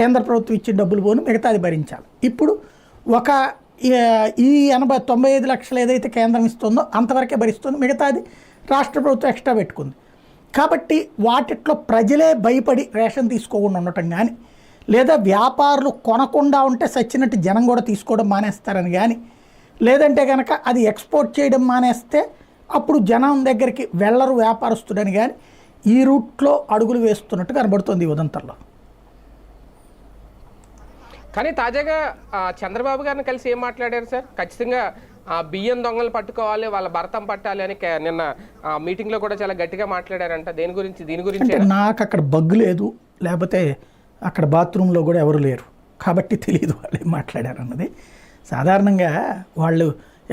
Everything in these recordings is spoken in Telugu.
కేంద్ర ప్రభుత్వం ఇచ్చిన డబ్బులు పోను మిగతాది భరించాలి. ఇప్పుడు ఒక ఈ 95 లక్షలు ఏదైతే కేంద్రం ఇస్తుందో అంతవరకే భరిస్తుంది, మిగతాది రాష్ట్ర ప్రభుత్వం ఎక్స్ట్రా పెట్టుకుంది. కాబట్టి వాటిట్లో ప్రజలే భయపడి రేషన్ తీసుకోకుండా ఉండటం కానీ, లేదా వ్యాపారులు కొనకుండా ఉంటే సచ్చినట్టు జనం కూడా తీసుకోవడం మానేస్తారని కానీ, లేదంటే కనుక అది ఎక్స్పోర్ట్ చేయడం మానేస్తే అప్పుడు జనం దగ్గరికి వెళ్ళరు వ్యాపారస్తుడని కానీ, ఈ రూట్లో అడుగులు వేస్తున్నట్టు కనబడుతుంది ఈ ఉదంతంలో. కానీ తాజాగా చంద్రబాబు గారిని కలిసి ఏం మాట్లాడారు సార్? ఖచ్చితంగా బియ్యం దొంగలు పట్టుకోవాలి, వాళ్ళ భర్తం పట్టాలి అని నిన్న మీటింగ్లో కూడా చాలా గట్టిగా మాట్లాడారంట. దీని గురించి నాకు అక్కడ బగ్గు లేదు, లేకపోతే అక్కడ బాత్రూంలో కూడా ఎవరు లేరు కాబట్టి తెలియదు వాళ్ళు ఏం మాట్లాడారు అన్నది. సాధారణంగా వాళ్ళు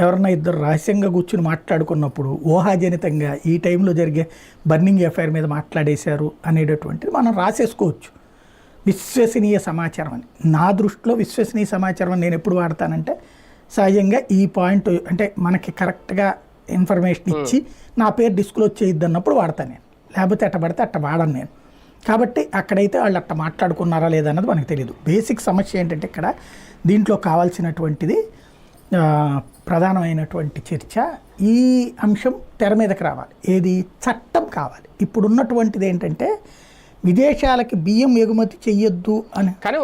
ఎవరన్నా ఇద్దరు రహస్యంగా కూర్చుని మాట్లాడుకున్నప్పుడు ఊహాజనితంగా ఈ టైంలో జరిగే బర్నింగ్ ఎఫ్ఐఆర్ మీద మాట్లాడేశారు అనేటటువంటిది మనం రాసేసుకోవచ్చు. విశ్వసనీయ సమాచారం అని నా దృష్టిలో విశ్వసనీయ సమాచారం అని నేను ఎప్పుడు వాడతానంటే, సహజంగా ఈ పాయింట్ అంటే మనకి కరెక్ట్గా ఇన్ఫర్మేషన్ ఇచ్చి నా పేరు డిస్క్లోజ్ చేయొద్దు అన్నప్పుడు వాడతాను నేను, లేకపోతే అట్ట పడితే అట్ట వాడను నేను. కాబట్టి అక్కడైతే వాళ్ళు అట్ట మాట్లాడుకున్నారా లేదా అన్నది మనకు తెలియదు. బేసిక్ సమస్య ఏంటంటే ఇక్కడ దీంట్లో కావాల్సినటువంటిది ప్రధానమైనటువంటి చర్చ ఈ అంశం తెర మీదకి రావాలి. ఏది చట్టం కావాలి. ఇప్పుడున్నటువంటిది ఏంటంటే విదేశాలకి బియ్యం ఎగుమతి చెయ్యొద్దు అని. కానీ